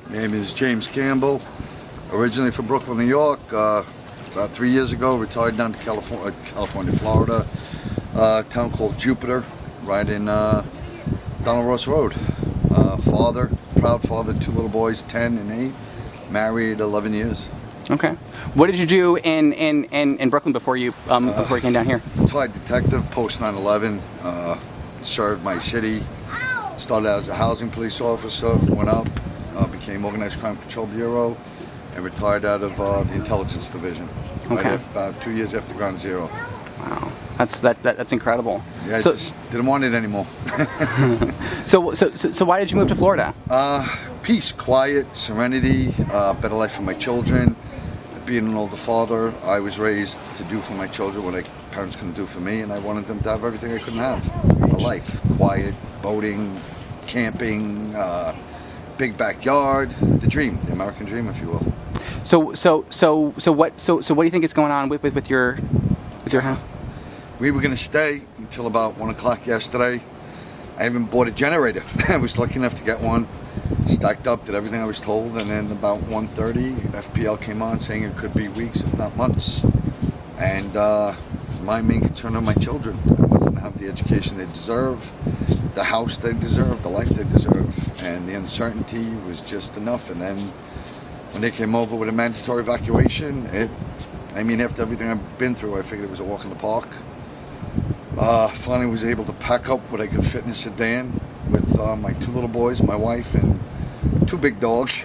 My name is James Campbell, originally from Brooklyn, New York. About 3 years ago, retired down to California, Florida, a town called Jupiter, right in Donald Ross Road. Father, proud father, 2 little boys, 10 and 8, married 11 years. Okay. What did you do in Brooklyn before you came down here? Retired detective, post 9/11, served my city. Started out as a housing police officer, went up, became Organized Crime Control Bureau, and retired out of the Intelligence Division. Okay. Right about 2 years after Ground Zero. Wow, that's incredible. Yeah, I just didn't want it anymore. So why did you move to Florida? Peace, quiet, serenity, better life for my children. Being an older father, I was raised to do for my children what my parents couldn't do for me, and I wanted them to have everything I couldn't have. A life, quiet, boating, camping, big backyard, the dream, the American dream, if you will. So what do you think is going on with your house? We were going to stay until about 1 o'clock yesterday. I even bought a generator. I was lucky enough to get one. Stacked up, did everything I was told, and then about 1:30, FPL came on saying it could be weeks, if not months. And my main concern are my children. I want them to have the education they deserve, the house they deserve, the life they deserve. And the uncertainty was just enough. And then when they came over with a mandatory evacuation, after everything I've been through, I figured it was a walk in the park. Finally was able to pack up what I could fit in a sedan with my 2 little boys, my wife, and 2 big dogs.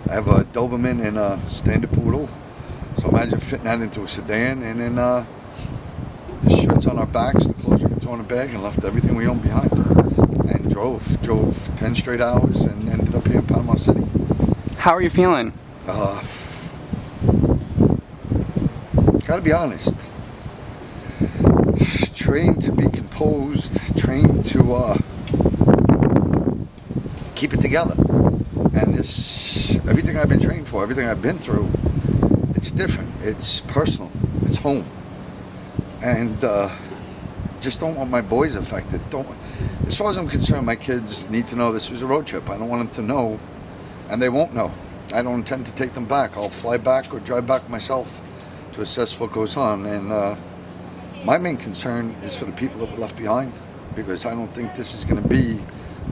I have a Doberman and a Standard Poodle. So imagine fitting that into a sedan, and then the shirts on our backs, the clothes we could throw in a bag, and left everything we owned behind. And drove 10 straight hours and ended up here in Panama City. How are you feeling? Gotta be honest. Trained to be composed, trained to keep it together. And everything I've been trained for, everything I've been through, it's different. It's personal. It's home. And just don't want my boys affected. As far as I'm concerned, my kids need to know this was a road trip. I don't want them to know, and they won't know. I don't intend to take them back. I'll fly back or drive back myself to assess what goes on. And my main concern is for the people that were left behind, because I don't think this is going to be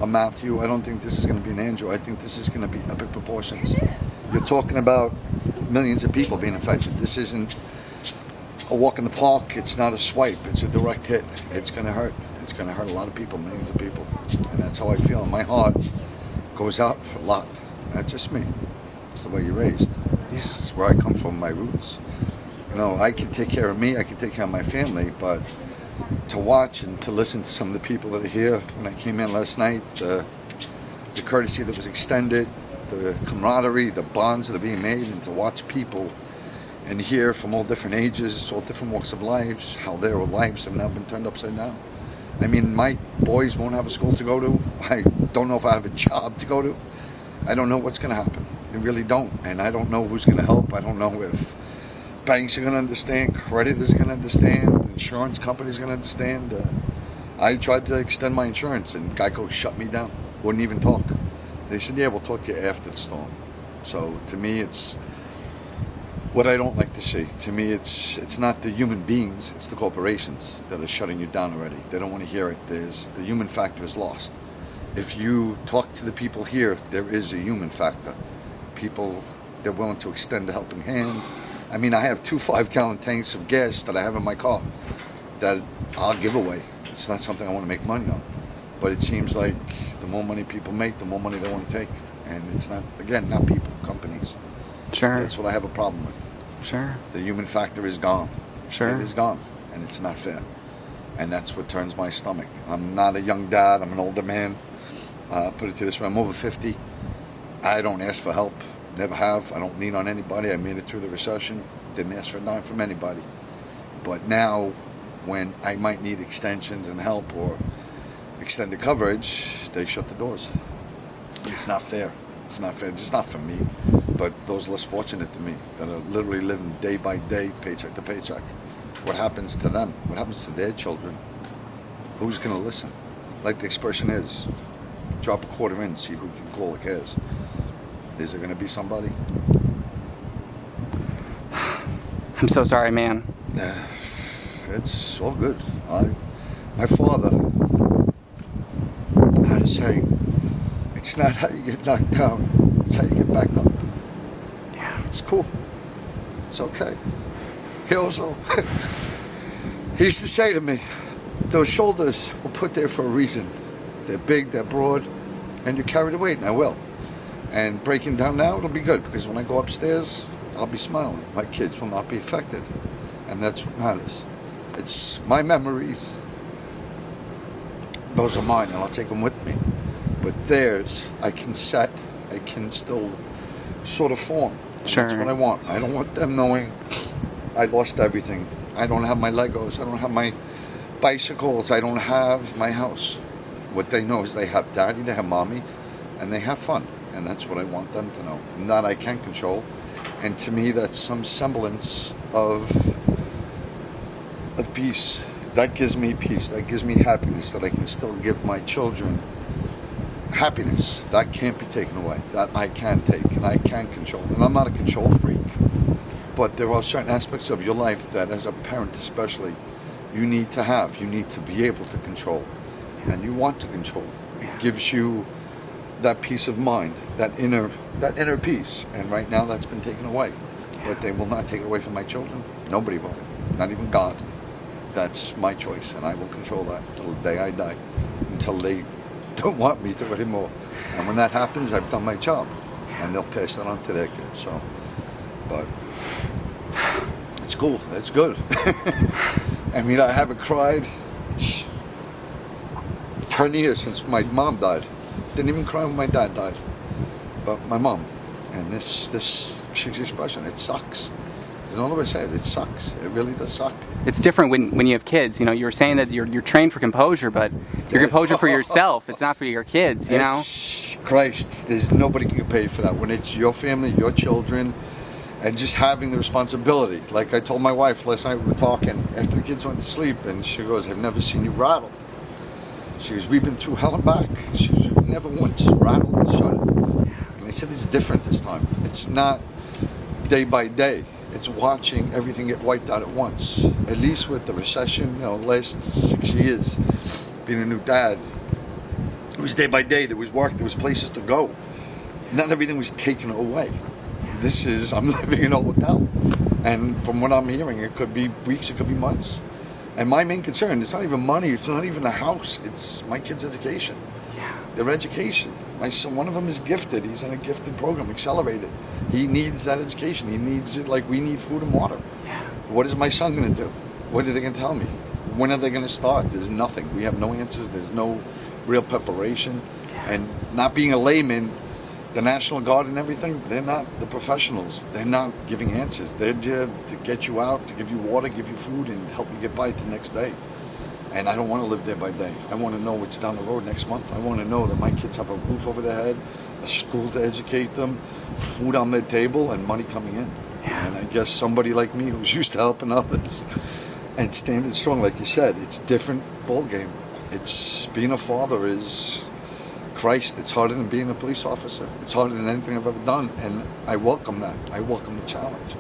a Matthew. I don't think this is going to be an Andrew. I think this is going to be epic proportions. You're talking about millions of people being affected. This isn't a walk in the park. It's not a swipe. It's a direct hit. It's going to hurt. It's going to hurt a lot of people, millions of people. And that's how I feel. My heart goes out for a lot. Not just me. It's the way you're raised. It's where I come from, my roots. You know, I can take care of me, I can take care of my family, but to watch and to listen to some of the people that are here when I came in last night, the courtesy that was extended, the camaraderie, the bonds that are being made, and to watch people and hear from all different ages, all different walks of lives, how their lives have now been turned upside down. I mean, my boys won't have a school to go to. I don't know if I have a job to go to. I don't know what's going to happen. I really don't. And I don't know who's going to help. I don't know if banks are going to understand, creditors are going to understand, insurance companies are going to understand. I tried to extend my insurance, and Geico shut me down. Wouldn't even talk. They said, yeah, we'll talk to you after the storm. So to me, it's what I don't like to see. To me, it's not the human beings, it's the corporations that are shutting you down already. They don't want to hear it. The human factor is lost. If you talk to the people here, there is a human factor. People, they're willing to extend a helping hand. I mean, I have 2 5-gallon tanks of gas that I have in my car that I'll give away. It's not something I want to make money on. But it seems like the more money people make, the more money they want to take. And it's not, again, not people, companies. Sure. That's what I have a problem with. Sure. The human factor is gone. Sure. It is gone. And it's not fair. And that's what turns my stomach. I'm not a young dad. I'm an older man. Put it to this way, I'm over 50. I don't ask for help. Never have. I don't lean on anybody. I made it through the recession. Didn't ask for a dime from anybody. But now, when I might need extensions and help or extended coverage, they shut the doors. It's not fair. It's not fair. It's not for me, but those less fortunate than me that are literally living day by day, paycheck to paycheck. What happens to them? What happens to their children? Who's going to listen? Like the expression is, drop a quarter in, see who you can call it cares. Is there going to be somebody? I'm so sorry, man. It's all good. My father had a saying, it's not how you get knocked down, it's how you get back up. Yeah. It's cool. It's okay. He also, he used to say to me, those shoulders were put there for a reason. They're big, they're broad, and you carry the weight, and I will. And breaking down now, it'll be good, because when I go upstairs, I'll be smiling. My kids will not be affected. And that's what matters. It's my memories. Those are mine, and I'll take them with me. But theirs, I can still sort of form. And Sure. That's what I want. I don't want them knowing I lost everything. I don't have my Legos. I don't have my bicycles. I don't have my house. What they know is they have daddy, they have mommy, and they have fun. And that's what I want them to know. That I can control. And to me, that's some semblance of peace. That gives me peace. That gives me happiness, that I can still give my children happiness. That can't be taken away. That I can take and I can control. And I'm not a control freak. But there are certain aspects of your life that, as a parent especially, you need to have. You need to be able to control. And you want to control. It gives you that peace of mind, that inner peace. And right now that's been taken away. But they will not take it away from my children. Nobody will. Not even God. That's my choice, and I will control that until the day I die. Until they don't want me to anymore. And when that happens, I've done my job. And they'll pass that on to their kids. So, but it's cool. It's good. I mean, I haven't cried 10 years since my mom died. Didn't even cry when my dad died. But my mom. And this chick's expression, it sucks. There's no other way to say it. It sucks. It really does suck. It's different when you have kids. You know, you were saying that you're trained for composure, but you're composure for yourself. It's not for your kids, you know? Christ, there's nobody can get paid for that. When it's your family, your children, and just having the responsibility. Like I told my wife last night, we were talking after the kids went to sleep, and she goes, I've never seen you rattle. She goes, we've been through hell and back. She goes, you've never once rattled and shut it. And I said, it's different this time. It's not day by day. It's watching everything get wiped out at once. At least with the recession, last 6 years, being a new dad, it was day by day. There was work, there was places to go. Not everything was taken away. I'm living in all without. And from what I'm hearing, it could be weeks, it could be months. And my main concern, it's not even money, it's not even a house, it's my kids' education. Yeah. Their education. My son, one of them is gifted. He's in a gifted program, accelerated. He needs that education. He needs it like we need food and water. Yeah. What is my son going to do? What are they going to tell me? When are they going to start? There's nothing. We have no answers. There's no real preparation. And not being a layman, the National Guard and everything, they're not the professionals. They're not giving answers. They're there to get you out, to give you water, give you food, and help you get by the next day. And I don't want to live day by day. I want to know what's down the road next month. I want to know that my kids have a roof over their head, a school to educate them, food on their table, and money coming in. Yeah. And I guess somebody like me who's used to helping others and standing strong, like you said, it's a different ball game. It's being a father is Christ. It's harder than being a police officer. It's harder than anything I've ever done, and I welcome that. I welcome the challenge.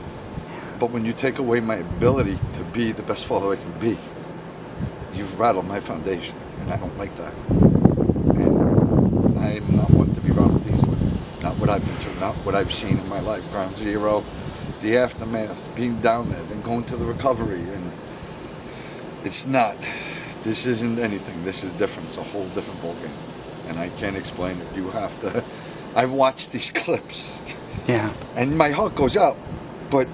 But when you take away my ability to be the best father I can be, you've rattled my foundation, and I don't like that. And I'm not one to be rattled easily. Not what I've been through, not what I've seen in my life. Ground zero, the aftermath, being down there, then going to the recovery, and it's not. This isn't anything. This is different. It's a whole different ballgame, and I can't explain it. You have to. I've watched these clips, Yeah. and my heart goes out, but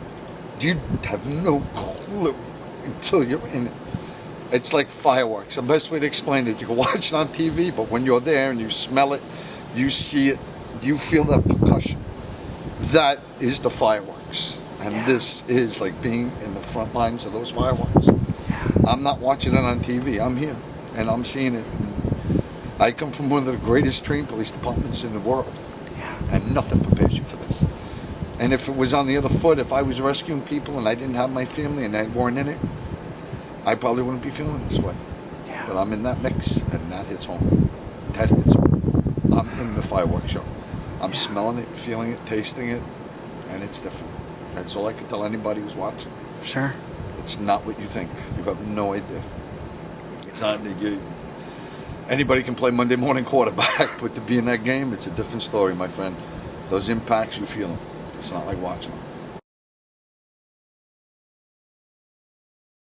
you have no clue until you're in it. It's like fireworks. The best way to explain it, you can watch it on TV, but when you're there and you smell it, you see it, you feel that percussion. That is the fireworks. And this is like being in the front lines of those fireworks. I'm not watching it on TV. I'm here, and I'm seeing it. And I come from one of the greatest trained police departments in the world, and nothing prepares you for this. And if it was on the other foot, if I was rescuing people and I didn't have my family and they weren't in it, I probably wouldn't be feeling this way. Yeah. But I'm in that mix, and that hits home. That hits home. I'm in the fireworks show. I'm smelling it, feeling it, tasting it, and it's different. That's all I can tell anybody who's watching. Sure. It's not what you think. You have no idea. It's not that you. Anybody can play Monday morning quarterback, but to be in that game, it's a different story, my friend. Those impacts, you feel them. It's not like watching them.